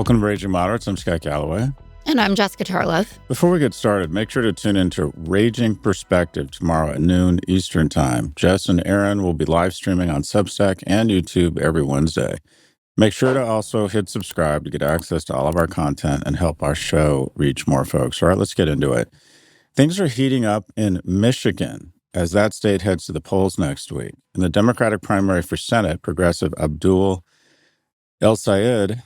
Welcome to Raging Moderates. I'm ScottGalloway. And I'm Jessica Tarlov. Before we get started, make sure to tune into Raging Perspective tomorrow at noon Eastern Time. Jess and Aaron will be live streaming on Substack and YouTube every Wednesday. Make sure to also hit subscribe to get access to all of our content and help our show reach more folks. All right, let's get into it. Things are heating up in Michigan as that state heads to the polls next week. In the Democratic primary for Senate, progressive Abdul El-Sayed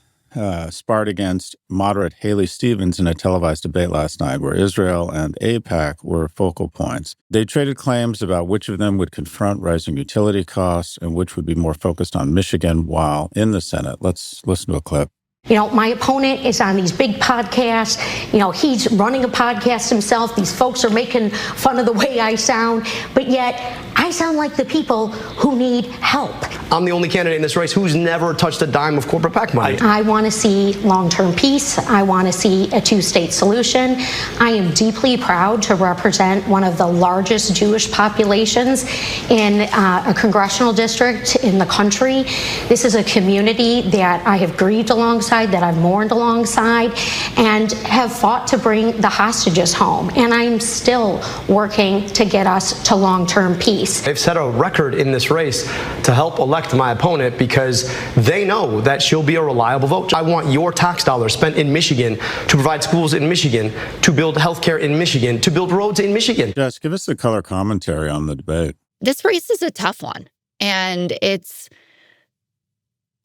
sparred against moderate haleystevens in a televised debate last night where Israel and AIPAC were focal points. They traded claims about which of them would confront rising utility costs and which would be more focused on Michigan while in the Senate. Let's listen to a clip. You know, my opponent is on these big podcasts. You know, he's running a podcast himself. These folks are making fun of the way I sound, but yet I sound like the people who need help. I'm the only candidate in this race who's never touched a dime of corporate PAC money. I want to see long-term peace. I want to see a two-state solution. I am deeply proud to represent one of the largest Jewish populations in a congressional district in the country. This is a community that I have grieved alongside, that I've mourned alongside, and have fought to bring the hostages home. And I'm still working to get us to long-term peace. They've set a record in this race to help elect my opponent because they know that she'll be a reliable vote. I want your tax dollars spent in Michigan to provide schools in Michigan, to build healthcare in Michigan, to build roads in Michigan. Jess, give us the color commentary on the debate. This race is a tough one, and it's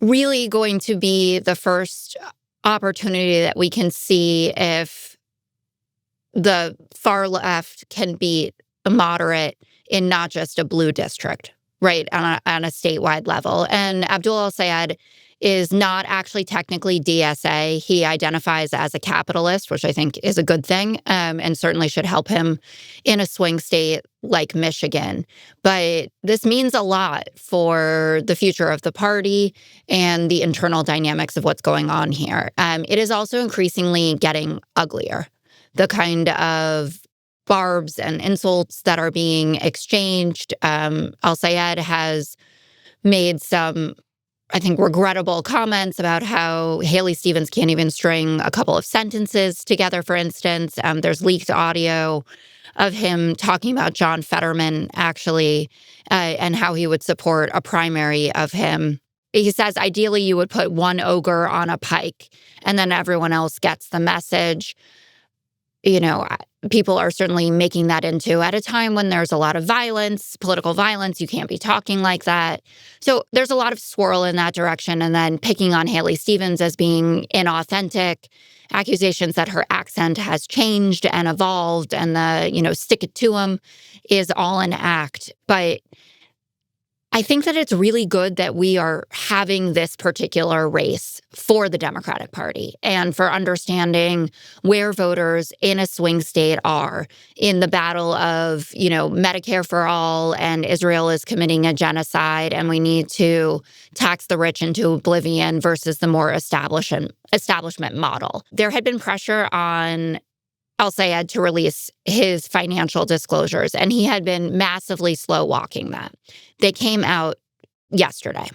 really going to be the first opportunity that we can see if the far left can beat a moderate in not just a blue district, right, on a statewide level. And Abdul El-Sayed is not actually technically DSA. He identifies as a capitalist, which I think is a good thing, and certainly should help him in a swing state like Michigan. But this means a lot for the future of the party and the internal dynamics of what's going on here. It is also increasingly getting uglier. The kind of barbs and insults that are being exchanged. El-Sayed has made some, I think, regrettable comments about how haleystevens can't even string a couple of sentences together, for instance. There's leaked audio of him talking about John Fetterman, actually, and how he would support a primary of him. He says, ideally, you would put one ogre on a pike, and then everyone else gets the message. You know, people are certainly making that into, at a time when there's a lot of violence, political violence, you can't be talking like that. So there's a lot of swirl in that direction. And then picking on haleystevens as being inauthentic, accusations that her accent has changed and evolved, and the, you know, stick it to them is all an act. But I think that it's really good that we are having this particular race for the Democratic Party and for understanding where voters in a swing state are in the battle of, you know, Medicare for all, and Israel is committing a genocide and we need to tax the rich into oblivion versus the more establishment model. There had been pressure on El-Sayed to release his financial disclosures, and he had been massively slow walking that. They came out yesterday,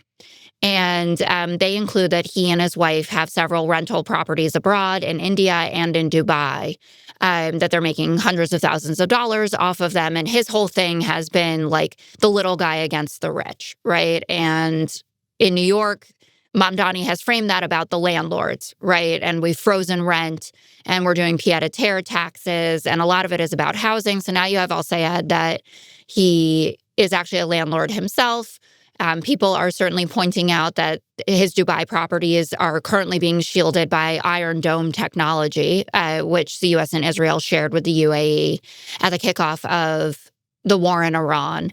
and they include that he and his wife have several rental properties abroad in India and in Dubai, that they're making hundreds of thousands of dollars off of them. And his whole thing has been like the little guy against the rich, right? And in New York, Mamdani has framed that about the landlords, right? And we've frozen rent and we're doing pied-à-terre taxes, and a lot of it is about housing. So now you have El-Sayed that he is actually a landlord himself. People are certainly pointing out that his Dubai properties are currently being shielded by Iron Dome technology, which the U.S. and Israel shared with the UAE at the kickoff of the war in Iran.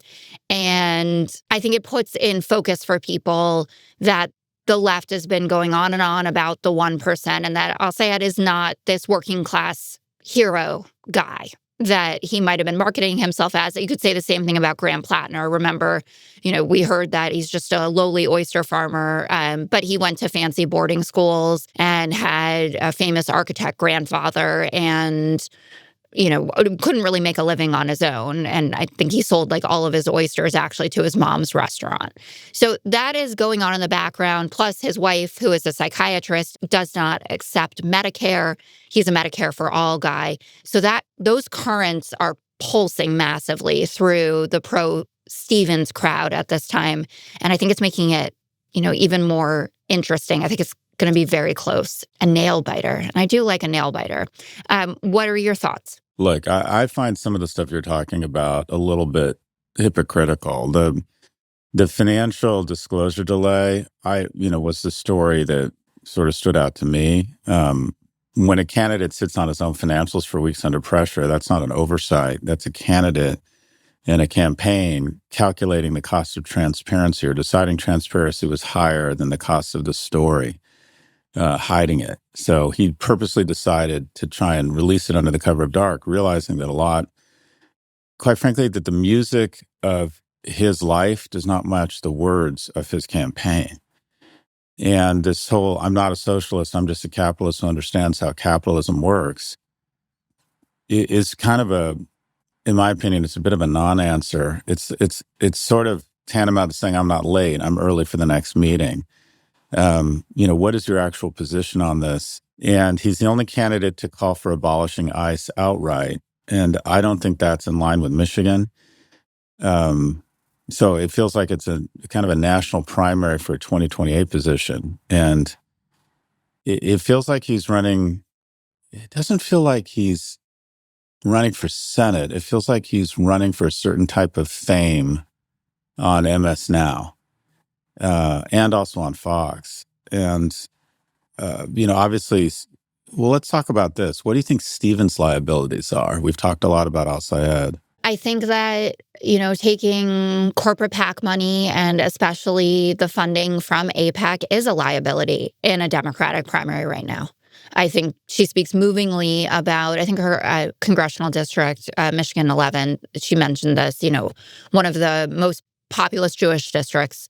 And I think it puts in focus for people that the left has been going on and on about the 1%, and that El-Sayed is not this working class hero guy that he might have been marketing himself as. You could say the same thing about Graham Plattner. Remember, you know, we heard that he's just a lowly oyster farmer, but he went to fancy boarding schools and had a famous architect grandfather and couldn't really make a living on his own. And I think he sold like all of his oysters actually to his mom's restaurant. So that is going on in the background. Plus his wife, who is a psychiatrist, does not accept Medicare. He's a Medicare for all guy. So that those currents are pulsing massively through the pro-Stevens crowd at this time. And I think it's making it, even more interesting. I think it's going to be very close. A nail biter. And I do like a nail biter. What are your thoughts? Look, I find some of the stuff you're talking about a little bit hypocritical. The financial disclosure delay, was the story that sort of stood out to me. When a candidate sits on his own financials for weeks under pressure, that's not an oversight. That's a candidate in a campaign calculating the cost of transparency or deciding transparency was higher than the cost of the story, hiding it. So he purposely decided to try and release it under the cover of dark, realizing that quite frankly, that the music of his life does not match the words of his campaign. And this whole, I'm not a socialist, I'm just a capitalist who understands how capitalism works, is kind of in my opinion, it's a bit of a non-answer. It's sort of tantamount to saying I'm not late, I'm early for the next meeting. What is your actual position on this? And he's the only candidate to call for abolishing ICE outright. And I don't think that's in line with Michigan. So it feels like it's a kind of a national primary for a 2028 position. And it feels like he's running, it doesn't feel like he's running for Senate. It feels like he's running for a certain type of fame on MS Now, and also on Fox. And, obviously, well, let's talk about this. What do you think Stevens' liabilities are? We've talked a lot about El-Sayed. I think that, taking corporate PAC money and especially the funding from AIPAC is a liability in a Democratic primary right now. I think she speaks movingly about, I think her congressional district, Michigan 11, she mentioned this, one of the most populous Jewish districts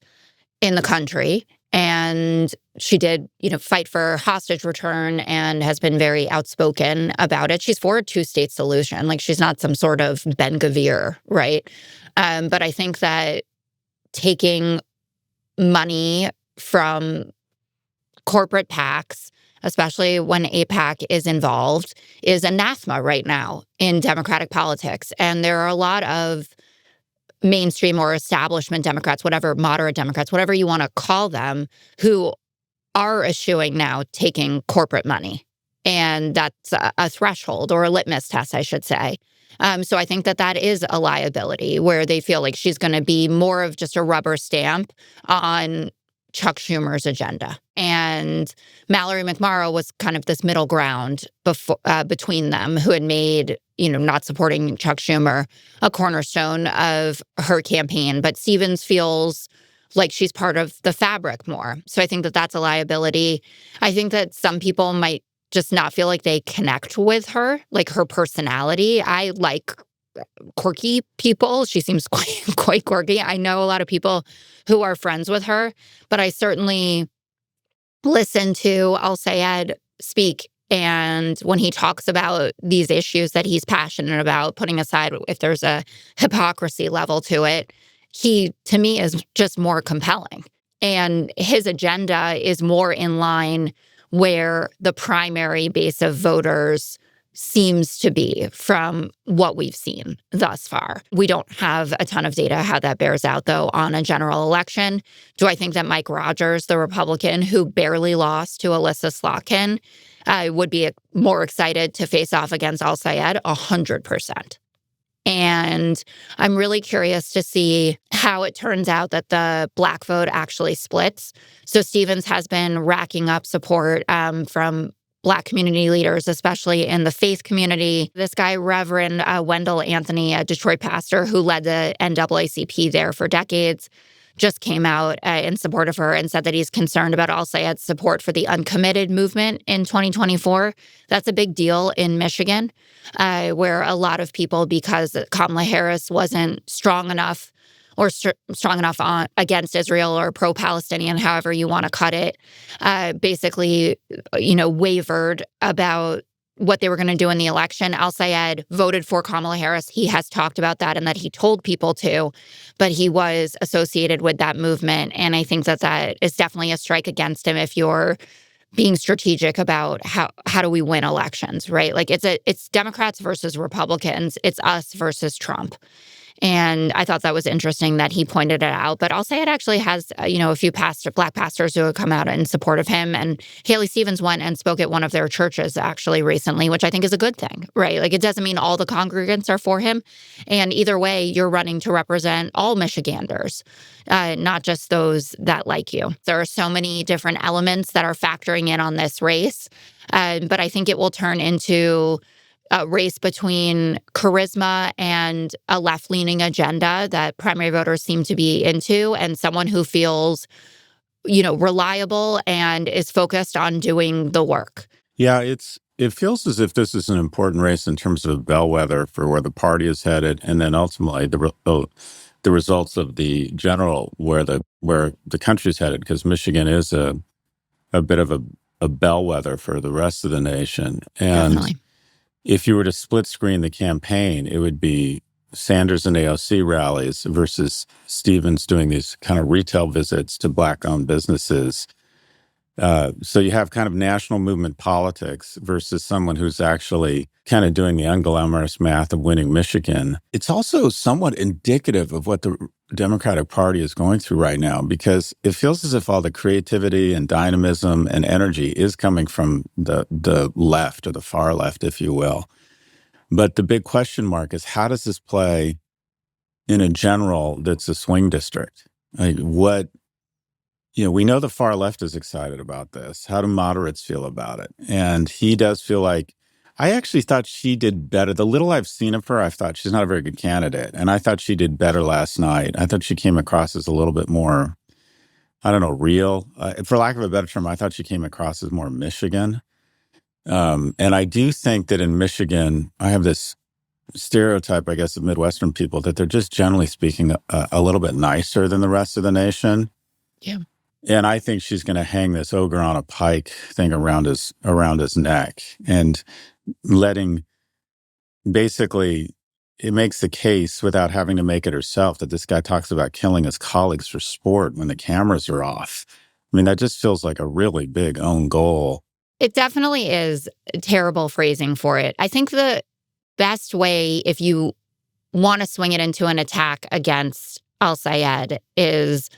in the country. And she did, fight for hostage return and has been very outspoken about it. She's for a two-state solution. Like, she's not some sort of Ben-Gvir, right? But I think that taking money from corporate PACs, especially when AIPAC is involved, is anathema right now in Democratic politics. And there are a lot of mainstream or establishment Democrats, whatever, moderate Democrats, whatever you want to call them, who are eschewing now taking corporate money. And that's a threshold or a litmus test, I should say. So I think that is a liability where they feel like she's going to be more of just a rubber stamp on Chuck Schumer's agenda. And Mallory McMorrow was kind of this middle ground between them, who had made, not supporting Chuck Schumer a cornerstone of her campaign. But Stevens feels like she's part of the fabric more. So I think that that's a liability. I think that some people might just not feel like they connect with her, like her personality. I like quirky people. She seems quite quirky. I know a lot of people who are friends with her, but I certainly listen to El-Sayed speak. And when he talks about these issues that he's passionate about, putting aside if there's a hypocrisy level to it, he, to me, is just more compelling. And his agenda is more in line where the primary base of voters seems to be from what we've seen thus far. We don't have a ton of data how that bears out, though, on a general election. Do I think that Mike Rogers, the Republican who barely lost to Alyssa Slotkin, would be more excited to face off against El-Sayed? 100%. And I'm really curious to see how it turns out that the Black vote actually splits. So Stevens has been racking up support from Black community leaders, especially in the faith community. This guy, Reverend Wendell Anthony, a Detroit pastor who led the NAACP there for decades, just came out in support of her and said that he's concerned about El-Sayed's support for the uncommitted movement in 2024. That's a big deal in Michigan, where a lot of people, because Kamala Harris wasn't strong enough or strong enough against Israel or pro-Palestinian, however you want to cut it, basically, wavered about what they were going to do in the election. El-Sayed voted for Kamala Harris. He has talked about that and that he told people to, but he was associated with that movement. And I think that is definitely a strike against him if you're being strategic about how do we win elections, right? Like it's Democrats versus Republicans. It's us versus Trump. And I thought that was interesting that he pointed it out. But I'll say it actually has, a few Black pastors who have come out in support of him. And Haley Stevens went and spoke at one of their churches actually recently, which I think is a good thing, right? Like it doesn't mean all the congregants are for him. And either way, you're running to represent all Michiganders, not just those that like you. There are so many different elements that are factoring in on this race. But I think it will turn into a race between charisma and a left-leaning agenda that primary voters seem to be into, and someone who feels, reliable and is focused on doing the work. Yeah, it feels as if this is an important race in terms of a bellwether for where the party is headed, and then ultimately the results of the general where the country's headed, because Michigan is a bit of a bellwether for the rest of the nation. And Definitely. If you were to split screen the campaign, it would be Sanders and AOC rallies versus Stevens doing these kind of retail visits to Black-owned businesses. So you have kind of national movement politics versus someone who's actually kind of doing the unglamorous math of winning Michigan. It's also somewhat indicative of what the Democratic Party is going through right now, because it feels as if all the creativity and dynamism and energy is coming from the left, or the far left, if you will. But the big question mark is, how does this play in a general that's a swing district? Like we know the far left is excited about this. How do moderates feel about it? And he does feel like, I actually thought she did better. The little I've seen of her, I thought she's not a very good candidate. And I thought she did better last night. I thought she came across as a little bit more, real. For lack of a better term, I thought she came across as more Michigan. And I do think that in Michigan, I have this stereotype, I guess, of Midwestern people, that they're just generally speaking a little bit nicer than the rest of the nation. Yeah. And I think she's going to hang this ogre on a pike thing around his neck, and basically, it makes the case without having to make it herself that this guy talks about killing his colleagues for sport when the cameras are off. I mean, that just feels like a really big own goal. It definitely is terrible phrasing for it. I think the best way, if you want to swing it into an attack against El-Sayed, is,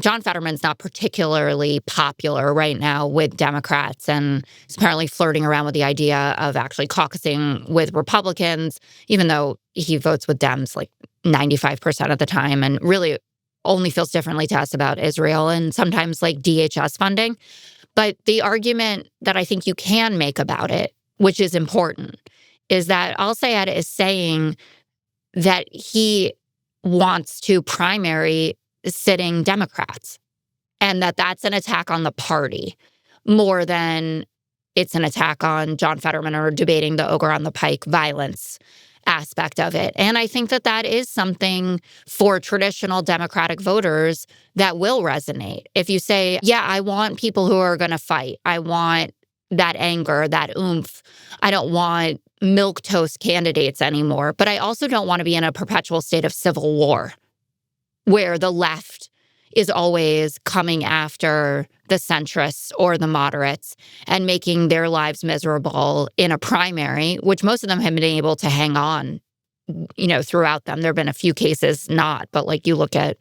John Fetterman's not particularly popular right now with Democrats, and he's apparently flirting around with the idea of actually caucusing with Republicans, even though he votes with Dems like 95% of the time, and really only feels differently to us about Israel and sometimes like DHS funding. But the argument that I think you can make about it, which is important, is that El-Sayed is saying that he wants to primary sitting Democrats, and that's an attack on the party more than it's an attack on John Fetterman or debating the ogre on the pike violence aspect of it. And I think that is something for traditional Democratic voters that will resonate. If you say, yeah, I want people who are going to fight. I want that anger, that oomph. I don't want milquetoast candidates anymore. But I also don't want to be in a perpetual state of civil war where the left is always coming after the centrists or the moderates and making their lives miserable in a primary, which most of them have been able to hang on, throughout them. There have been a few cases not, but like you look at,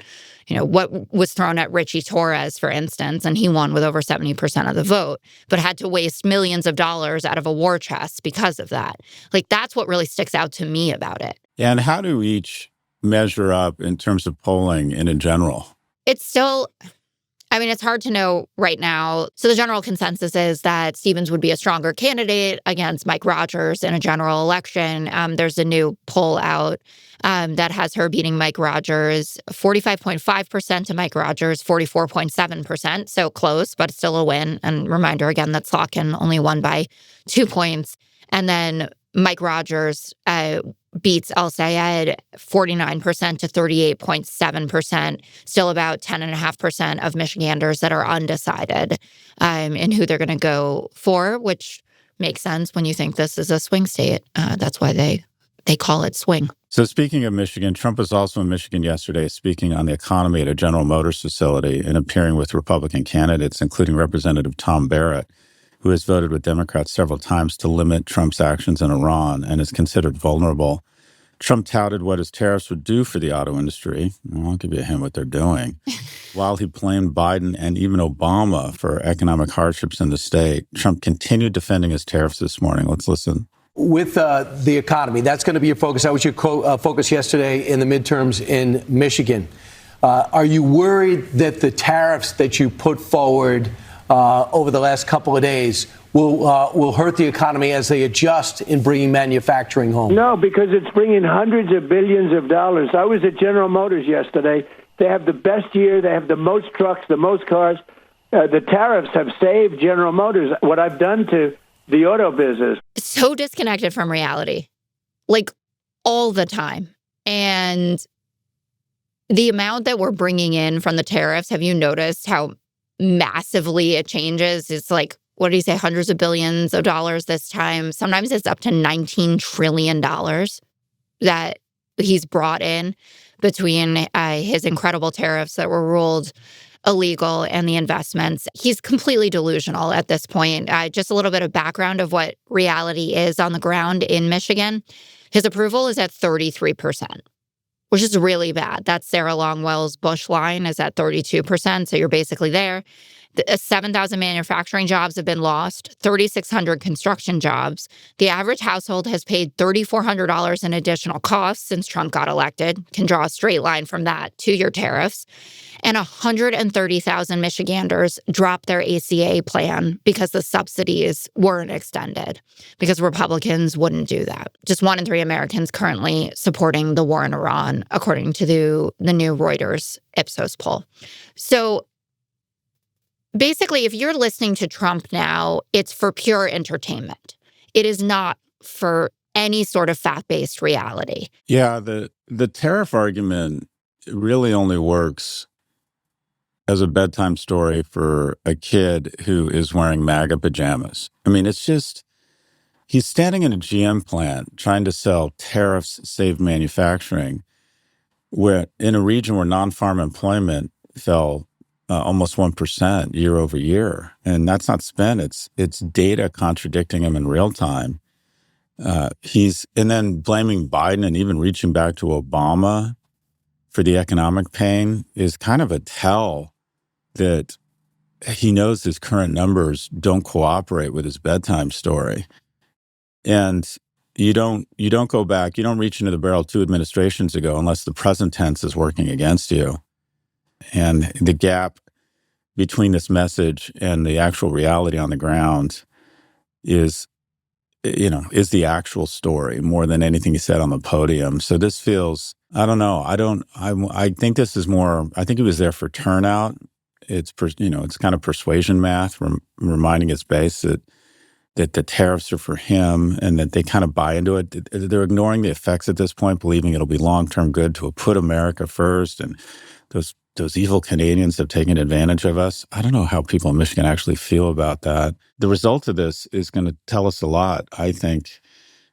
what was thrown at Richie Torres, for instance, and he won with over 70% of the vote, but had to waste millions of dollars out of a war chest because of that. Like, that's what really sticks out to me about it. And how do each measure up in terms of polling in a general? It's still, it's hard to know right now. So the general consensus is that Stevens would be a stronger candidate against Mike Rogers in a general election. There's a new poll out that has her beating Mike Rogers 45.5% to Mike Rogers 44.7%. So close, but still a win. And reminder again that Slotkin only won by 2 points. And then Mike Rogers beats El-Sayed 49% to 38.7%, still about 10.5% of Michiganders that are undecided in who they're going to go for, which makes sense when you think this is a swing state. That's why they call it swing. So speaking of Michigan, Trump was also in Michigan yesterday speaking on the economy at a General Motors facility and appearing with Republican candidates, including Representative Tom Barrett, who has voted with Democrats several times to limit Trump's actions in Iran and is considered vulnerable. Trump touted what his tariffs would do for the auto industry. I'll give you a hint what they're doing. While he blamed Biden and even Obama for economic hardships in the state, Trump continued defending his tariffs this morning. Let's listen. With the economy, that's going to be your focus. That was your focus yesterday in the midterms in Michigan. Are you worried that the tariffs that you put forward over the last couple of days will hurt the economy as they adjust in bringing manufacturing home? No, because it's bringing hundreds of billions of dollars. I was at General Motors yesterday. They have the best year. They have the most trucks, the most cars. The tariffs have saved General Motors. What I've done to the auto business. So disconnected from reality, like all the time. And the amount that we're bringing in from the tariffs, have you noticed how massively it changes? It's like, what did he say, hundreds of billions of dollars this time? Sometimes it's up to $19 trillion that he's brought in between his incredible tariffs that were ruled illegal and the investments. He's completely delusional at this point. Just a little bit of background of what reality is on the ground in Michigan. His approval is at 33%, which is really bad. That's Sarah Longwell's Bush line is at 32%. So you're basically there. 7,000 manufacturing jobs have been lost, 3,600 construction jobs. The average household has paid $3,400 in additional costs since Trump got elected. Can draw a straight line from that to your tariffs. And 130,000 Michiganders dropped their ACA plan because the subsidies weren't extended, because Republicans wouldn't do that. Just 1 in 3 Americans currently supporting the war in Iran, according to the new Reuters Ipsos poll. So basically, if you're listening to Trump now, it's for pure entertainment. It is not for any sort of fact-based reality. Yeah, the tariff argument really only works as a bedtime story for a kid who is wearing MAGA pajamas. I mean, it's just, he's standing in a GM plant trying to sell tariffs save manufacturing, where in a region where non-farm employment fell almost 1% year over year. And that's not spin. It's data contradicting him in real time. And then blaming Biden and even reaching back to Obama for the economic pain is kind of a tell that he knows his current numbers don't cooperate with his bedtime story. And you don't go back, you don't reach into the barrel 2 administrations ago unless the present tense is working against you. And the gap between this message and the actual reality on the ground is the actual story more than anything he said on the podium. So this feels, I don't know. I think this is more, I think he was there for turnout. It's kind of persuasion math, reminding his base that the tariffs are for him and that they kind of buy into it. They're ignoring the effects at this point, believing it'll be long-term good to put America first. And those evil Canadians have taken advantage of us. I don't know how people in Michigan actually feel about that. The result of this is going to tell us a lot, I think,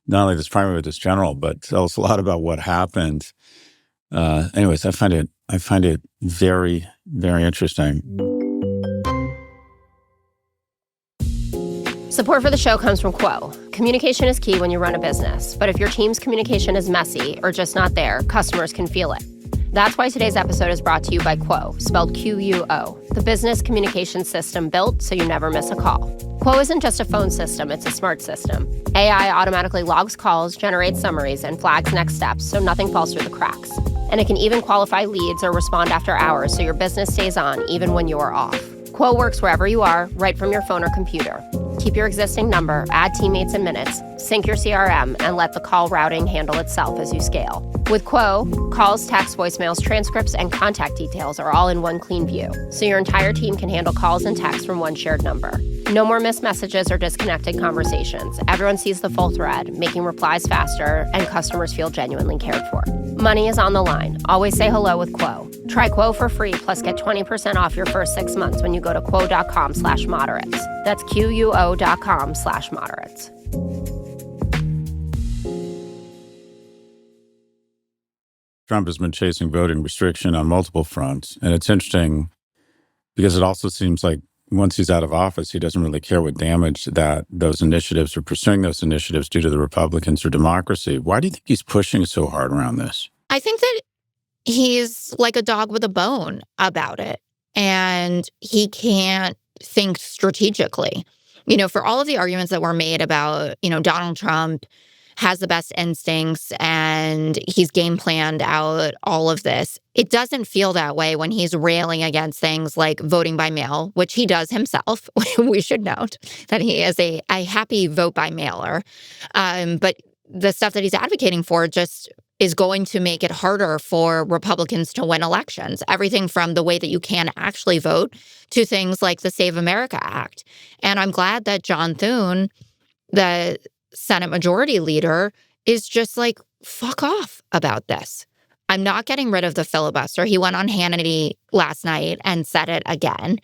not only this primary with this general, but tell us a lot about what happened. Anyways, I find it very, very interesting. Support for the show comes from Quo. Communication is key when you run a business, but if your team's communication is messy or just not there, customers can feel it. That's why today's episode is brought to you by Quo, spelled Q-U-O, the business communication system built so you never miss a call. Quo isn't just a phone system, it's a smart system. AI automatically logs calls, generates summaries, and flags next steps so nothing falls through the cracks. And it can even qualify leads or respond after hours so your business stays on even when you're off. Quo works wherever you are, right from your phone or computer. Keep your existing number, add teammates in minutes, sync your CRM, and let the call routing handle itself as you scale. With Quo, calls, texts, voicemails, transcripts, and contact details are all in one clean view, so your entire team can handle calls and texts from one shared number. No more missed messages or disconnected conversations. Everyone sees the full thread, making replies faster, and customers feel genuinely cared for. Money is on the line. Always say hello with Quo. Try Quo for free, plus get 20% off your first 6 months when you go to quo.com/moderates. That's QUO.com/moderates. Trump has been chasing voting restriction on multiple fronts. And it's interesting because it also seems like once he's out of office, he doesn't really care what damage that those initiatives or pursuing those initiatives do to the Republicans or democracy. Why do you think he's pushing so hard around this? I think that he's like a dog with a bone about it, and he can't think strategically. For all of the arguments that were made about, Donald Trump has the best instincts and he's game planned out all of this, it doesn't feel that way when he's railing against things like voting by mail, which he does himself. We should note that he is a happy vote by mailer. But the stuff that he's advocating for just is going to make it harder for Republicans to win elections. Everything from the way that you can actually vote to things like the Save America Act. And I'm glad that John Thune, the Senate Majority Leader, is just like, fuck off about this. I'm not getting rid of the filibuster. He went on Hannity last night and said it again.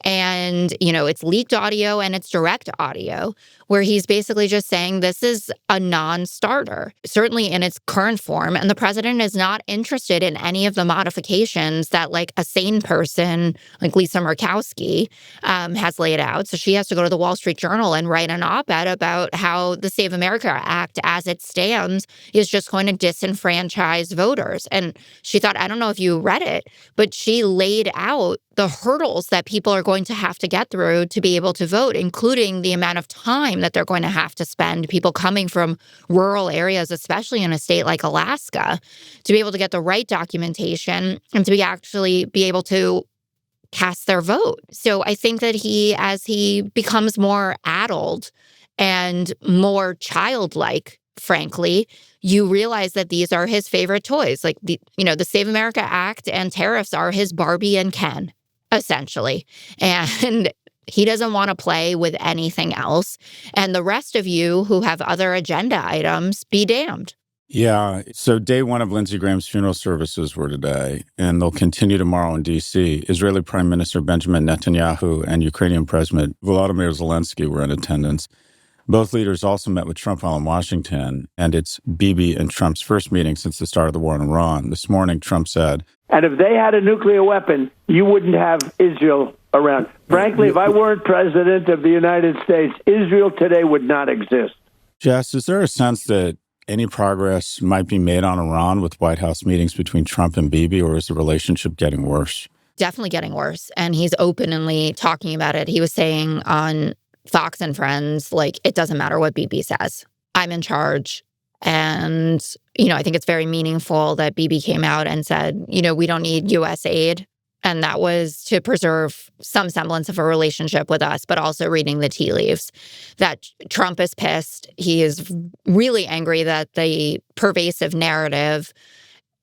And, it's leaked audio and it's direct audio where he's basically just saying this is a non-starter, certainly in its current form. And the president is not interested in any of the modifications that like a sane person like Lisa Murkowski has laid out. So she has to go to the Wall Street Journal and write an op-ed about how the Save America Act as it stands is just going to disenfranchise voters. And she thought, I don't know if you read it, but she laid out the hurdles that people are going to have to get through to be able to vote, including the amount of time that they're going to have to spend, people coming from rural areas, especially in a state like Alaska, to be able to get the right documentation and to actually be able to cast their vote. So I think that as he becomes more addled and more childlike, frankly, you realize that these are his favorite toys. Like the Save America Act and tariffs are his Barbie and Ken, essentially. And he doesn't want to play with anything else. And the rest of you who have other agenda items, be damned. Yeah. So day one of Lindsey Graham's funeral services were today, and they'll continue tomorrow in D.C. Israeli Prime Minister Benjamin Netanyahu and Ukrainian President Volodymyr were in attendance. Both leaders also met with Trump while in Washington, and it's Bibi and Trump's first meeting since the start of the war in Iran. This morning, Trump said, and if they had a nuclear weapon, you wouldn't have Israel around. Frankly, if I weren't president of the United States, Israel today would not exist. Jess, is there a sense that any progress might be made on Iran with White House meetings between Trump and Bibi, or is the relationship getting worse? Definitely getting worse. And he's openly talking about it. He was saying on Fox and Friends, like, it doesn't matter what Bibi says. I'm in charge. And, I think it's very meaningful that Bibi came out and said, we don't need U.S. aid. And that was to preserve some semblance of a relationship with us, but also reading the tea leaves. That Trump is pissed. He is really angry that the pervasive narrative,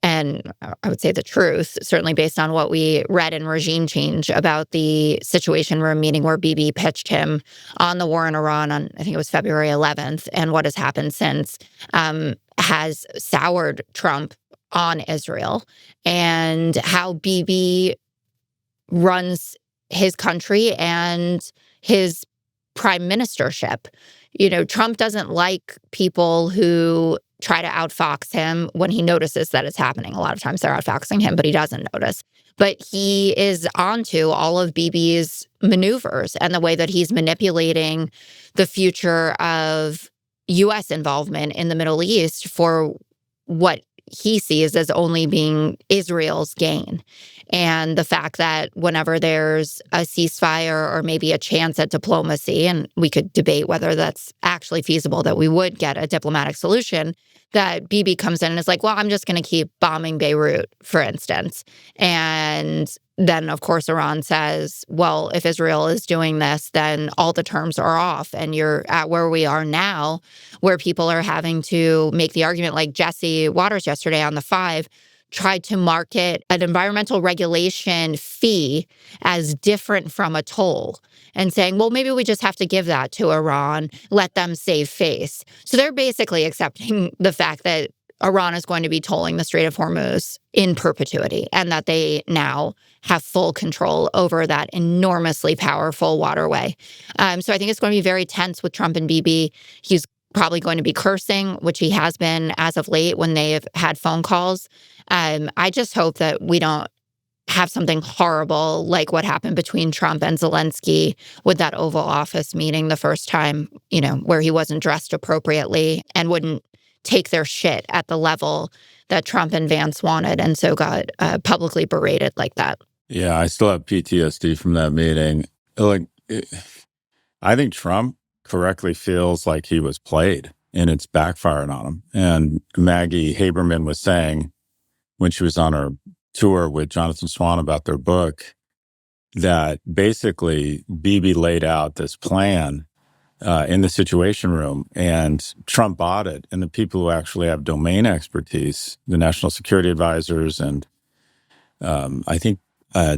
and I would say the truth, certainly based on what we read in Regime Change about the Situation Room meeting where Bibi pitched him on the war in Iran on, I think it was February 11th, and what has happened since, has soured Trump on Israel, and how Bibi runs his country and his prime ministership. Trump doesn't like people who try to outfox him when he notices that it's happening. A lot of times they're outfoxing him, but he doesn't notice. But he is onto all of Bibi's maneuvers and the way that he's manipulating the future of U.S. involvement in the Middle East for what he sees as only being Israel's gain. And the fact that whenever there's a ceasefire or maybe a chance at diplomacy, and we could debate whether that's actually feasible, that we would get a diplomatic solution, that Bibi comes in and is like, well, I'm just going to keep bombing Beirut, for instance. And then, of course, Iran says, well, if Israel is doing this, then all the terms are off. And you're at where we are now, where people are having to make the argument, like Jesse Waters yesterday on The Five tried to market an environmental regulation fee as different from a toll and saying, well, maybe we just have to give that to Iran, let them save face. So they're basically accepting the fact that Iran is going to be tolling the Strait of Hormuz in perpetuity, and that they now have full control over that enormously powerful waterway. So I think it's going to be very tense with Trump and Bibi. He's probably going to be cursing, which he has been as of late when they have had phone calls. I just hope that we don't have something horrible like what happened between Trump and Zelenskyy with that Oval Office meeting the first time, where he wasn't dressed appropriately and wouldn't take their shit at the level that Trump and Vance wanted, and so got publicly berated like that. Yeah, I still have PTSD from that meeting. I think Trump correctly feels like he was played, and it's backfiring on him. And Maggie Haberman was saying when she was on her tour with Jonathan Swan about their book that basically Bibi laid out this plan in the Situation Room, and Trump bought it. And the people who actually have domain expertise, the national security advisors, and I think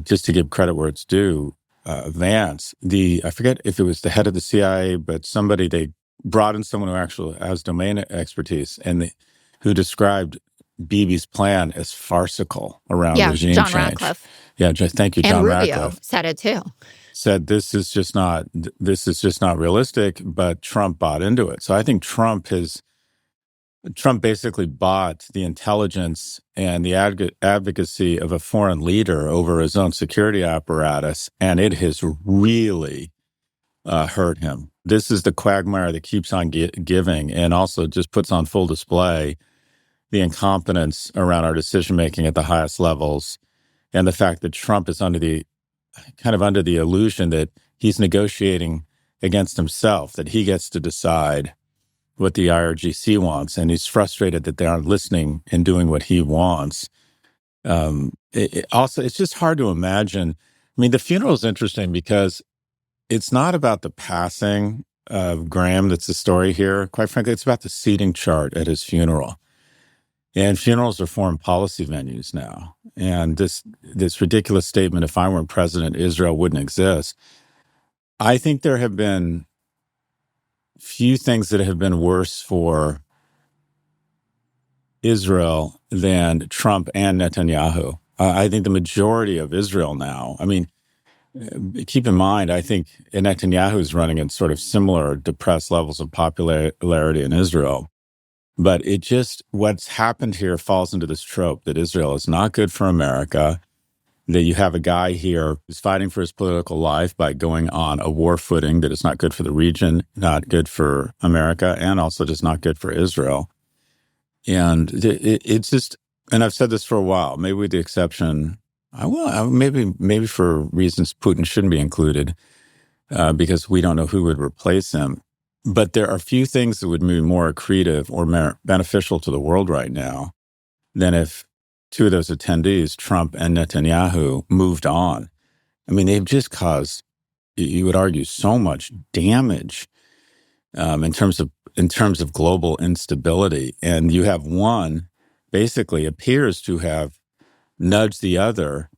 just to give credit where it's due, Vance, I forget if it was the head of the CIA, but they brought in someone who actually has domain expertise and who described Bibi's plan as farcical around regime John change. Ratcliffe. Yeah, thank you, John Rubio Ratcliffe. said it too. Said this is just not realistic, but Trump bought into it. So I think Trump basically bought the intelligence and the advocacy of a foreign leader over his own security apparatus, and it has really hurt him. This is the quagmire that keeps on giving, and also just puts on full display the incompetence around our decision-making at the highest levels, and the fact that Trump is under the illusion that he's negotiating against himself, that he gets to decide what the IRGC wants, and he's frustrated that they aren't listening and doing what he wants. Also, it's just hard to imagine. I mean, the funeral is interesting because it's not about the passing of Graham that's the story here. Quite frankly, it's about the seating chart at his funeral. And funerals are foreign policy venues now. And this ridiculous statement, if I weren't president, Israel wouldn't exist. I think there have been few things that have been worse for Israel than Trump and Netanyahu. I think the majority of Israel now, I mean, keep in mind, I think Netanyahu is running at sort of similar depressed levels of popularity in Israel. But what's happened here falls into this trope that Israel is not good for America, that you have a guy here who's fighting for his political life by going on a war footing that is not good for the region, not good for America, and also just not good for Israel. And it's just, and I've said this for a while, maybe with the exception, maybe for reasons Putin shouldn't be included, because we don't know who would replace him. But there are few things that would be more accretive or beneficial to the world right now than if two of those attendees, Trump and Netanyahu, moved on. I mean, they've just caused, you would argue, so much damage in terms of global instability. And you have one basically appears to have nudged the other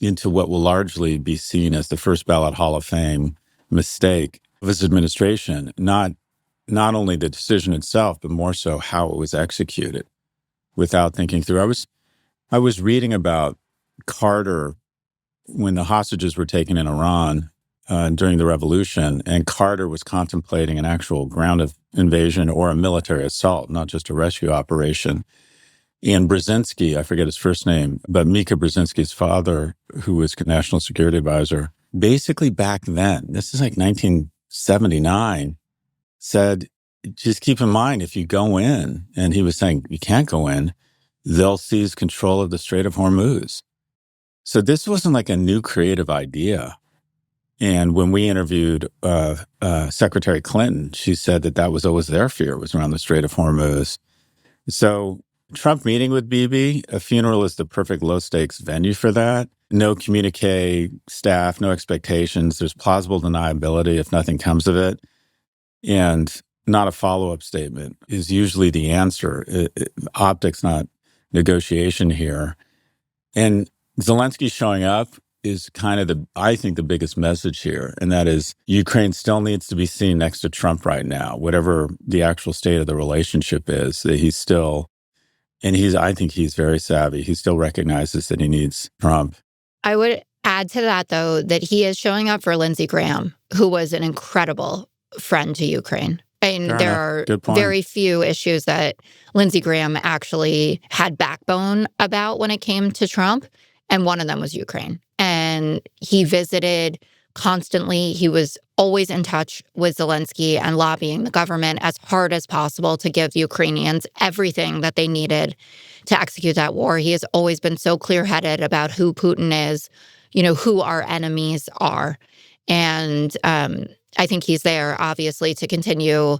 into what will largely be seen as the first ballot Hall of Fame mistake of his administration, not only the decision itself, but more so how it was executed without thinking through. I was reading about Carter when the hostages were taken in Iran during the revolution, and Carter was contemplating an actual ground invasion or a military assault, not just a rescue operation. And Brzezinski, I forget his first name, but Mika Brzezinski's father, who was national security advisor, basically back then, this is like 1979, said, just keep in mind, if you go in, and he was saying, you can't go in, they'll seize control of the Strait of Hormuz. So this wasn't like a new creative idea. And when we interviewed Secretary Clinton, she said that was always their fear, was around the Strait of Hormuz. So Trump meeting with Bibi, a funeral is the perfect low-stakes venue for that. No communique staff, no expectations. There's plausible deniability if nothing comes of it. And not a follow-up statement is usually the answer. Optics, not negotiation here. And Zelensky showing up is kind of I think the biggest message here. And that is Ukraine still needs to be seen next to Trump right now, whatever the actual state of the relationship is, that he's still And I think he's very savvy. He still recognizes that he needs Trump. I would add to that, though, that he is showing up for Lindsey Graham, who was an incredible friend to Ukraine. And there are very few issues that Lindsey Graham actually had backbone about when it came to Trump. And one of them was Ukraine. And he visited constantly. He was always in touch with Zelenskyy and lobbying the government as hard as possible to give the Ukrainians everything that they needed to execute that war. He has always been so clear-headed about who Putin is, who our enemies are. And I think he's there, obviously, to continue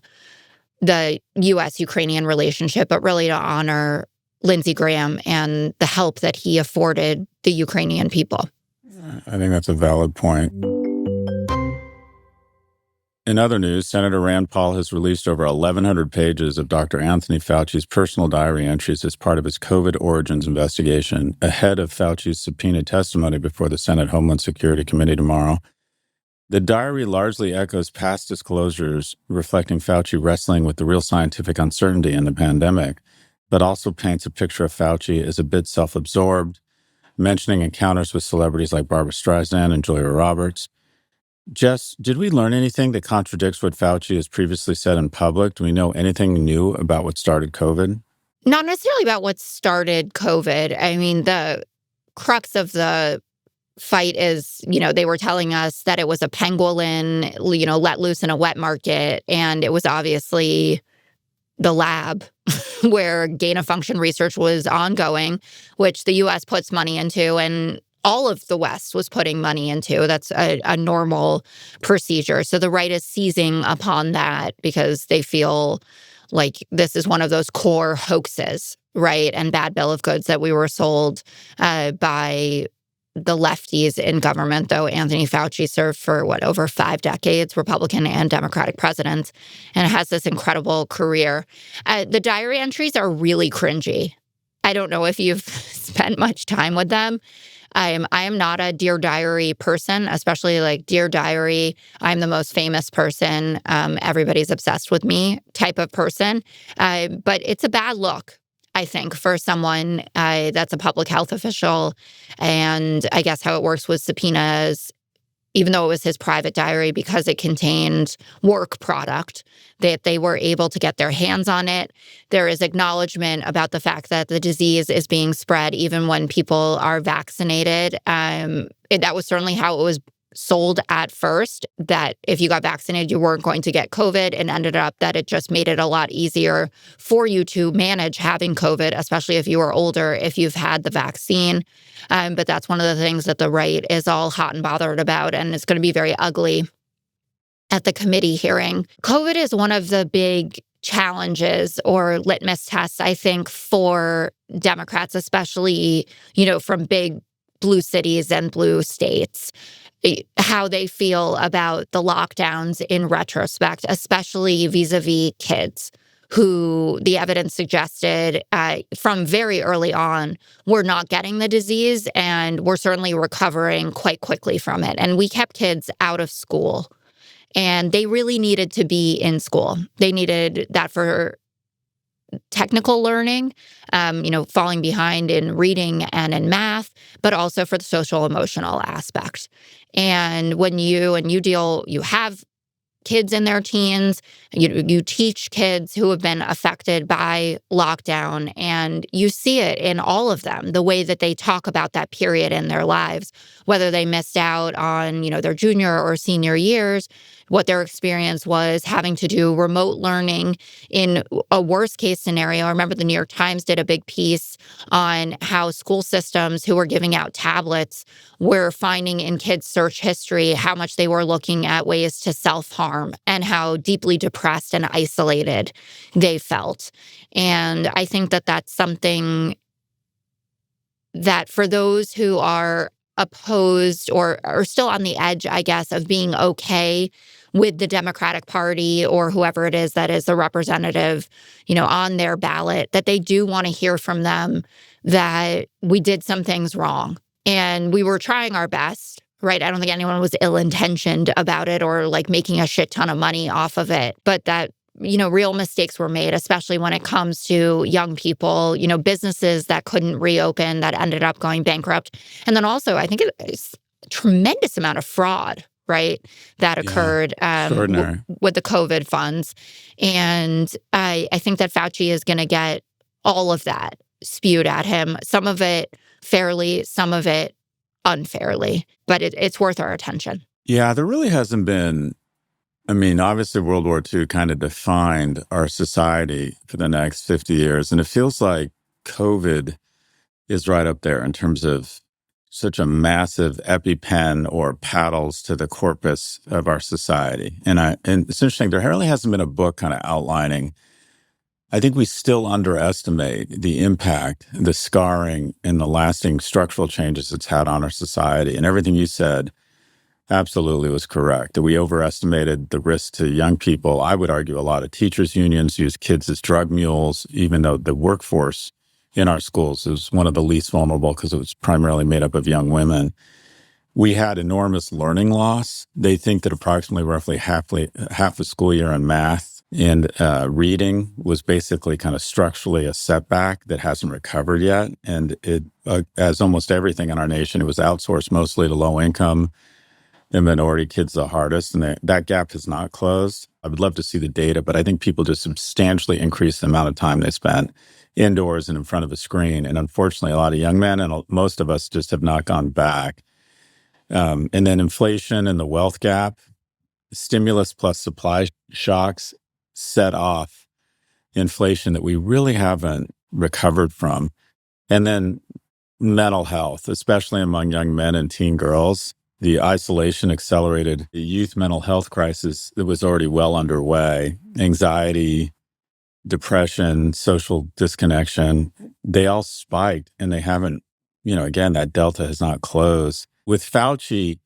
the U.S.-Ukrainian relationship, but really to honor Lindsey Graham and the help that he afforded the Ukrainian people. I think that's a valid point. In other news, Senator Rand Paul has released over 1,100 pages of Dr. Anthony Fauci's personal diary entries as part of his COVID origins investigation, ahead of Fauci's subpoena testimony before the Senate Homeland Security Committee tomorrow. The diary largely echoes past disclosures reflecting Fauci wrestling with the real scientific uncertainty in the pandemic, but also paints a picture of Fauci as a bit self-absorbed, mentioning encounters with celebrities like Barbra Streisand and Julia Roberts. Jess, did we learn anything that contradicts what Fauci has previously said in public? Do we know anything new about what started COVID? Not necessarily about what started COVID. I mean, the crux of the fight is, they were telling us that it was a pangolin, let loose in a wet market. And it was obviously the lab where gain-of-function research was ongoing, which the U.S. puts money into, and all of the West was putting money into. That's a normal procedure. So the right is seizing upon that because they feel like this is one of those core hoaxes, right, and bad bill of goods that we were sold by the lefties in government, though Anthony Fauci served for, over 5 decades, Republican and Democratic presidents, and has this incredible career. The diary entries are really cringy. I don't know if you've spent much time with them. I am not a Dear Diary person, especially like Dear Diary, I'm the most famous person, everybody's obsessed with me type of person. But it's a bad look, I think, for someone that's a public health official. And I guess how it works with subpoenas, even though it was his private diary, because it contained work product, that they were able to get their hands on it. There is acknowledgement about the fact that the disease is being spread even when people are vaccinated. That was certainly how it was sold at first, that if you got vaccinated, you weren't going to get COVID, and ended up that it just made it a lot easier for you to manage having COVID, especially if you were older, if you've had the vaccine. But that's one of the things that the right is all hot and bothered about, and it's going to be very ugly at the committee hearing. COVID is one of the big challenges or litmus tests, I think, for Democrats, especially, from big blue cities and blue states, how they feel about the lockdowns in retrospect, especially vis-a-vis kids who the evidence suggested from very early on were not getting the disease and were certainly recovering quite quickly from it. And we kept kids out of school, and they really needed to be in school. They needed that for technical learning, falling behind in reading and in math, but also for the social emotional aspect. And when you have kids in their teens, you teach kids who have been affected by lockdown, and you see it in all of them, the way that they talk about that period in their lives, whether they missed out on, their junior or senior years, what their experience was having to do remote learning in a worst case scenario. I remember the New York Times did a big piece on how school systems who were giving out tablets were finding in kids' search history how much they were looking at ways to self-harm and how deeply depressed and isolated they felt. And I think that that's something that for those who are opposed or still on the edge, I guess, of being okay with the Democratic Party or whoever it is that is the representative, on their ballot, that they do want to hear from them that we did some things wrong and we were trying our best, right? I don't think anyone was ill-intentioned about it or like making a shit ton of money off of it, but that real mistakes were made, especially when it comes to young people, businesses that couldn't reopen that ended up going bankrupt. And then also, I think it's a tremendous amount of fraud, right, that occurred with the COVID funds. And I think that Fauci is going to get all of that spewed at him, some of it fairly, some of it unfairly, but it's worth our attention. Yeah, there really hasn't been. I mean, obviously, World War II kind of defined our society for the next 50 years. And it feels like COVID is right up there in terms of such a massive EpiPen or paddles to the corpus of our society. And it's interesting, there really hasn't been a book kind of outlining. I think we still underestimate the impact, the scarring, and the lasting structural changes it's had on our society. And everything you said absolutely was correct. That we overestimated the risk to young people. I would argue a lot of teachers' unions use kids as drug mules, even though the workforce in our schools is one of the least vulnerable because it was primarily made up of young women. We had enormous learning loss. They think that approximately roughly half the school year in math and reading was basically kind of structurally a setback that hasn't recovered yet. And it, as almost everything in our nation, it was outsourced mostly to low income and minority kids the hardest, and that gap has not closed. I would love to see the data, but I think people just substantially increased the amount of time they spent indoors and in front of a screen. And unfortunately, a lot of young men and most of us just have not gone back. And then inflation and the wealth gap, stimulus plus supply shocks set off inflation that we really haven't recovered from. And then mental health, especially among young men and teen girls. The isolation accelerated the youth mental health crisis that was already well underway. Anxiety, depression, social disconnection, they all spiked and they haven't, again, that delta has not closed. With Fauci,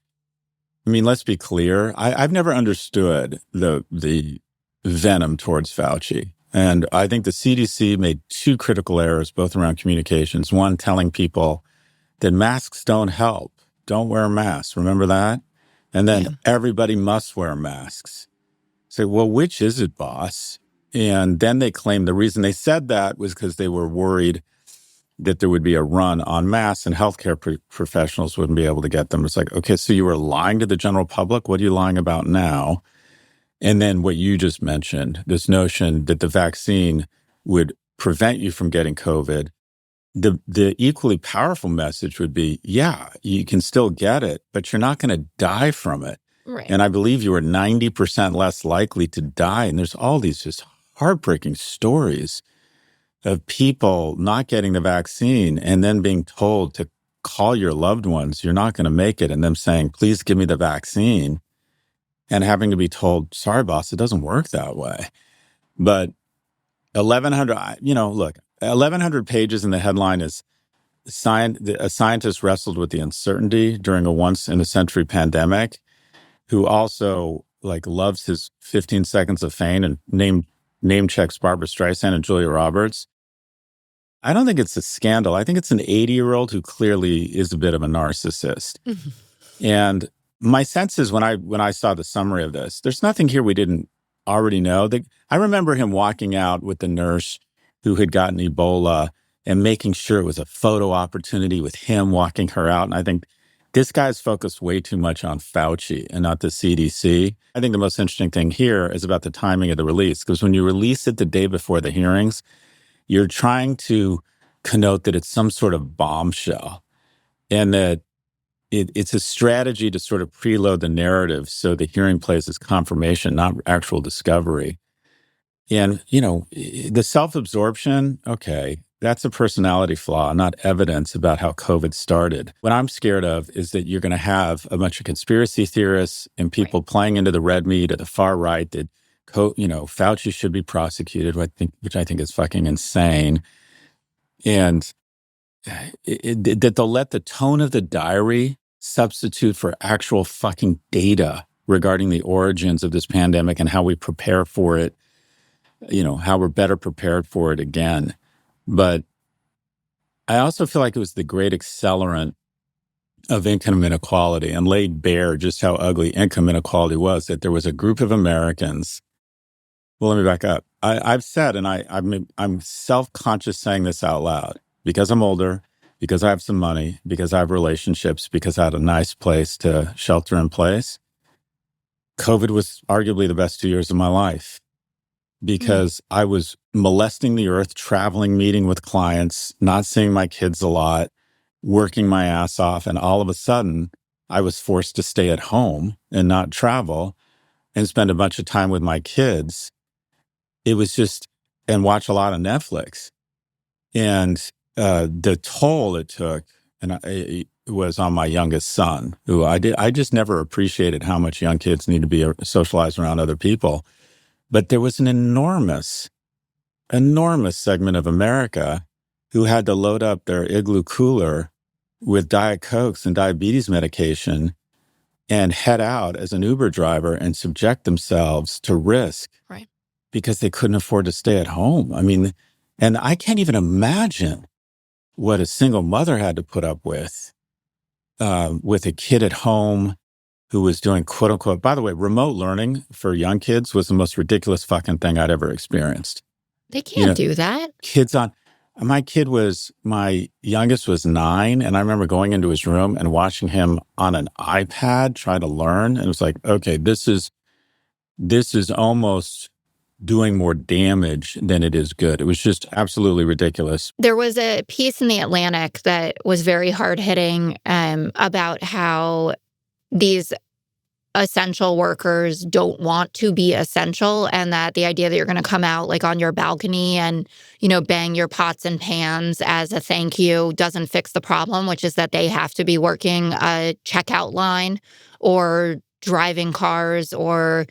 I mean, let's be clear. I've never understood the venom towards Fauci. And I think the CDC made two critical errors, both around communications. One, telling people that masks don't help. Don't wear masks. Remember that? And then everybody must wear masks. Say, well, which is it, boss? And then they claimed the reason they said that was because they were worried that there would be a run on masks and healthcare professionals wouldn't be able to get them. It's like, okay, so you were lying to the general public. What are you lying about now? And then what you just mentioned, this notion that the vaccine would prevent you from getting COVID. The equally powerful message would be, yeah, you can still get it, but you're not going to die from it. Right. And I believe you are 90% less likely to die. And there's all these just heartbreaking stories of people not getting the vaccine and then being told to call your loved ones, you're not going to make it, and them saying, please give me the vaccine, and having to be told, sorry, boss, it doesn't work that way. But 1,100, look, 1,100 pages in the headline is a scientist wrestled with the uncertainty during a once-in-a-century pandemic, who also loves his 15 seconds of fame and name checks Barbara Streisand and Julia Roberts. I don't think it's a scandal. I think it's an 80-year-old who clearly is a bit of a narcissist. And my sense is when I saw the summary of this, there's nothing here we didn't already know. I remember him walking out with the nurse who had gotten Ebola and making sure it was a photo opportunity with him walking her out. And I think this guy's focused way too much on Fauci and not the CDC. I think the most interesting thing here is about the timing of the release, because when you release it the day before the hearings, you're trying to connote that it's some sort of bombshell and that it's a strategy to sort of preload the narrative so the hearing plays as confirmation, not actual discovery. And, the self-absorption, okay, that's a personality flaw, not evidence about how COVID started. What I'm scared of is that you're going to have a bunch of conspiracy theorists and people playing into the red meat at the far right that, Fauci should be prosecuted, which I think is fucking insane. And that they'll let the tone of the diary substitute for actual fucking data regarding the origins of this pandemic and how we prepare for it, how we're better prepared for it again. But I also feel like it was the great accelerant of income inequality and laid bare just how ugly income inequality was, that there was a group of Americans Well, let me back up. I've said, and I'm self-conscious saying this out loud because I'm older, because I have some money, because I have relationships, because I had a nice place to shelter in place. COVID was arguably the best 2 years of my life because I was molesting the earth, traveling, meeting with clients, not seeing my kids a lot, working my ass off. And all of a sudden, I was forced to stay at home and not travel and spend a bunch of time with my kids. It was just, and watch a lot of Netflix. And the toll it took, and it was on my youngest son, who I just never appreciated how much young kids need to be socialized around other people. But there was an enormous segment of America who had to load up their igloo cooler with Diet Cokes and diabetes medication and head out as an Uber driver and subject themselves to risk. Right. Because they couldn't afford to stay at home. I mean, and I can't even imagine what a single mother had to put up with a kid at home who was doing quote unquote, by the way, remote learning for young kids was the most ridiculous fucking thing I'd ever experienced. They can't do that. My youngest was 9, and I remember going into his room and watching him on an iPad try to learn. And it was like, okay, this is almost doing more damage than it is good. It was just absolutely ridiculous. There was a piece in The Atlantic that was very hard-hitting about how these essential workers don't want to be essential, and that the idea that you're going to come out like on your balcony and, bang your pots and pans as a thank you doesn't fix the problem, which is that they have to be working a checkout line or driving cars or,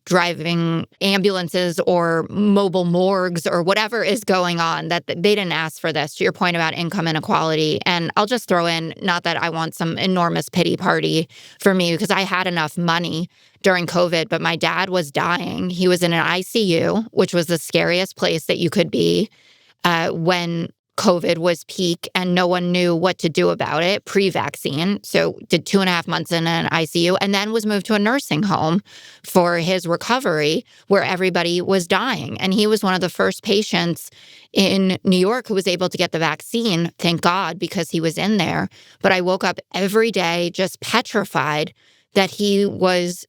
driving ambulances or mobile morgues or whatever is going on, that they didn't ask for this, to your point about income inequality. And I'll just throw in, not that I want some enormous pity party for me, because I had enough money during COVID, but my dad was dying. He was in an ICU, which was the scariest place that you could be when COVID was peak and no one knew what to do about it pre-vaccine. So did 2.5 months in an ICU and then was moved to a nursing home for his recovery where everybody was dying. And he was one of the first patients in New York who was able to get the vaccine, thank God, because he was in there. But I woke up every day just petrified that he was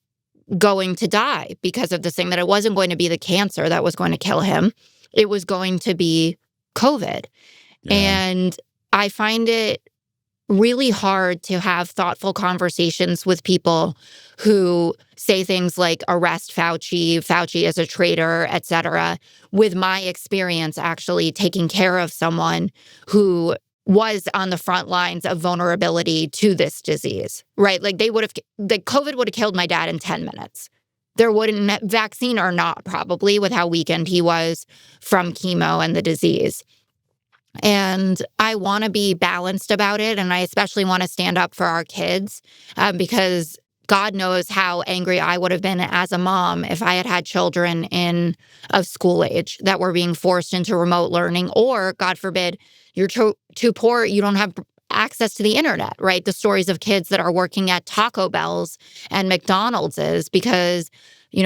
going to die because of this thing, that it wasn't going to be the cancer that was going to kill him. It was going to be COVID. Yeah. And I find it really hard to have thoughtful conversations with people who say things like arrest Fauci, Fauci is a traitor, et cetera, with my experience actually taking care of someone who was on the front lines of vulnerability to this disease, right? Like COVID would have killed my dad in 10 minutes. There wouldn't, vaccine or not, probably, with how weakened he was from chemo and the disease. And I want to be balanced about it. And I especially want to stand up for our kids because God knows how angry I would have been as a mom if I had had children of school age that were being forced into remote learning, or God forbid, you're too poor, you don't have access to the internet, right? The stories of kids that are working at Taco Bell's and McDonald's is because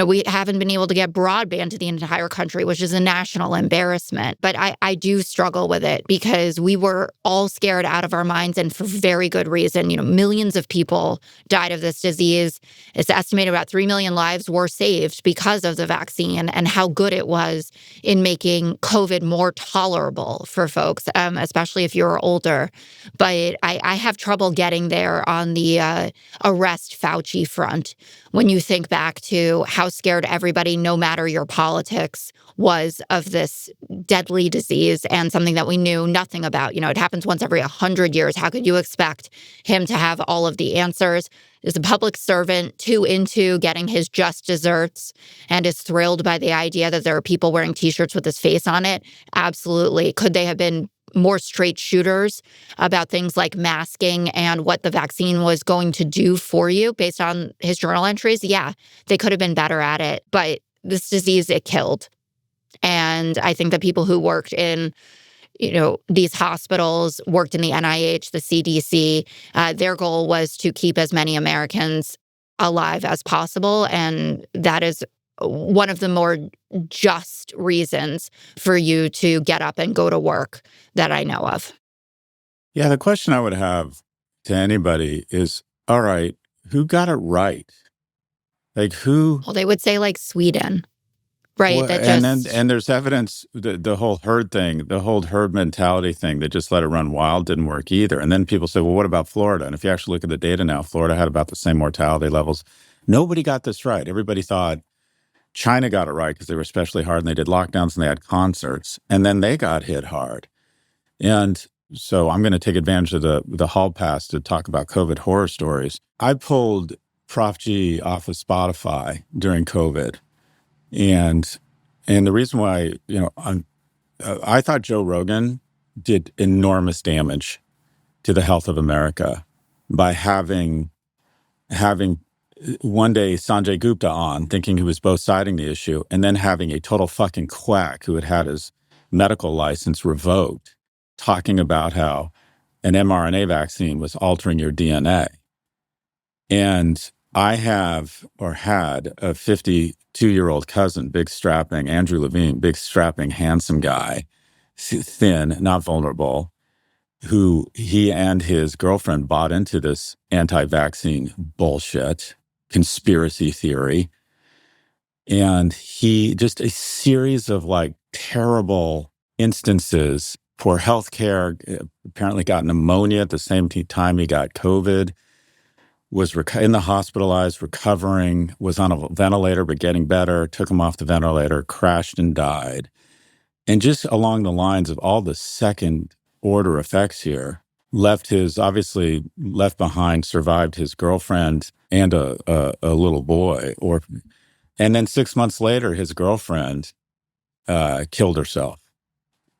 we haven't been able to get broadband to the entire country, which is a national embarrassment. But I do struggle with it because we were all scared out of our minds, and for very good reason. Millions of people died of this disease. It's estimated about 3 million lives were saved because of the vaccine and how good it was in making COVID more tolerable for folks, especially if you're older. But I have trouble getting there on the arrest Fauci front when you think back to how scared everybody, no matter your politics, was of this deadly disease and something that we knew nothing about. It happens once every 100 years. How could you expect him to have all of the answers? Is a public servant too into getting his just desserts and is thrilled by the idea that there are people wearing T-shirts with his face on it? Absolutely. Could they have been more straight shooters about things like masking and what the vaccine was going to do for you based on his journal entries? Yeah, they could have been better at it. But this disease, it killed. And I think that people who worked in these hospitals, worked in the NIH, the CDC, their goal was to keep as many Americans alive as possible. And that is one of the more just reasons for you to get up and go to work that I know of. Yeah, the question I would have to anybody is, all right, who got it right? Like who? Well, they would say like Sweden, right? Well, that and there's evidence, the whole herd thing, the whole herd mentality thing that just let it run wild didn't work either. And then people say, well, what about Florida? And if you actually look at the data now, Florida had about the same mortality levels. Nobody got this right. Everybody thought China got it right because they were especially hard and they did lockdowns and they had concerts. And then they got hit hard. And so I'm going to take advantage of the hall pass to talk about COVID horror stories. I pulled Prof G off of Spotify during COVID. And the reason why, I thought Joe Rogan did enormous damage to the health of America by having one day Sanjay Gupta on, thinking he was both siding the issue, and then having a total fucking quack who had his medical license revoked, talking about how an mRNA vaccine was altering your DNA. And I have or had a 52-year-old cousin, big strapping, Andrew Levine, big strapping, handsome guy, thin, not vulnerable, who he and his girlfriend bought into this anti-vaccine bullshit, conspiracy theory. And he just a series of like terrible instances. Poor healthcare, apparently got pneumonia at the same time he got COVID, was in the hospitalized, recovering, was on a ventilator, but getting better, took him off the ventilator, crashed and died. And just along the lines of all the second order effects here, obviously left behind, survived his girlfriend and a little boy. And then 6 months later, his girlfriend killed herself.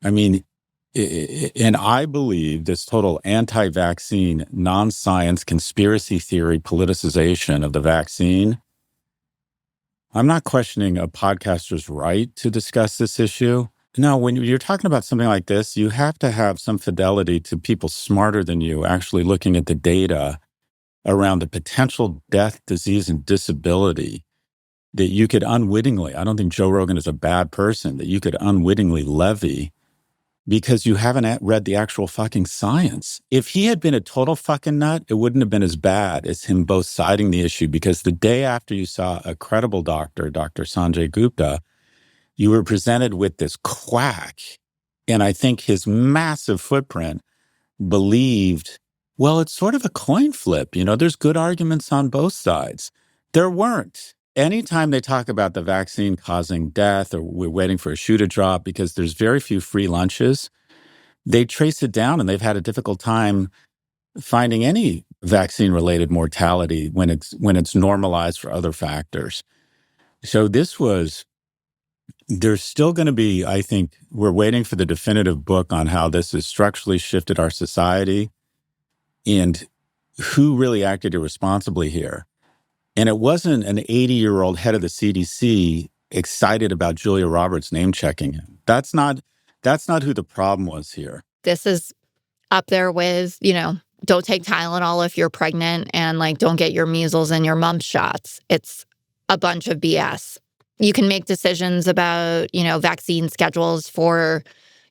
I mean, and I believe this total anti-vaccine, non-science, conspiracy theory politicization of the vaccine. I'm not questioning a podcaster's right to discuss this issue. No, when you're talking about something like this, you have to have some fidelity to people smarter than you actually looking at the data around the potential death, disease, and disability that you could unwittingly, I don't think Joe Rogan is a bad person, that you could unwittingly levy because you haven't read the actual fucking science. If he had been a total fucking nut, it wouldn't have been as bad as him both siding the issue, because the day after you saw a credible doctor, Dr. Sanjay Gupta, you were presented with this quack. And I think his massive footprint believed, well, it's sort of a coin flip. There's good arguments on both sides. There weren't. Anytime they talk about the vaccine causing death or we're waiting for a shoe to drop because there's very few free lunches, they trace it down and they've had a difficult time finding any vaccine-related mortality when it's normalized for other factors. So there's still going to be, I think, we're waiting for the definitive book on how this has structurally shifted our society and who really acted irresponsibly here. And it wasn't an 80-year-old head of the CDC excited about Julia Roberts name-checking him. That's not who the problem was here. This is up there with, don't take Tylenol if you're pregnant and don't get your measles and your mumps shots. It's a bunch of BS. You can make decisions about, vaccine schedules for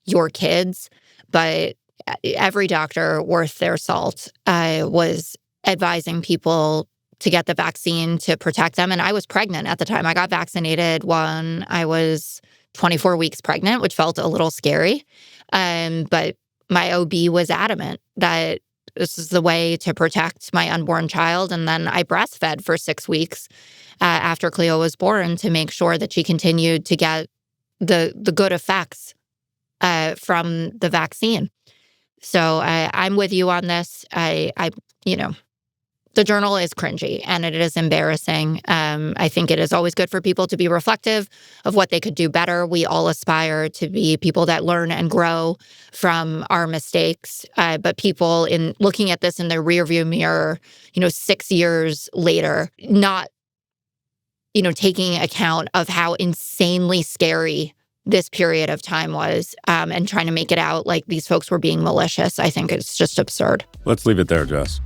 your kids, but every doctor worth their salt was advising people to get the vaccine to protect them. And I was pregnant at the time. I got vaccinated when I was 24 weeks pregnant, which felt a little scary. But my OB was adamant that this is the way to protect my unborn child. And then I breastfed for 6 weeks after Cleo was born to make sure that she continued to get the good effects from the vaccine. So I'm with you on this. The journal is cringy and it is embarrassing. I think it is always good for people to be reflective of what they could do better. We all aspire to be people that learn and grow from our mistakes. But people in looking at this in their rearview mirror, 6 years later, not, taking account of how insanely scary this period of time was and trying to make it out like these folks were being malicious, I think it's just absurd. Let's leave it there, Jess.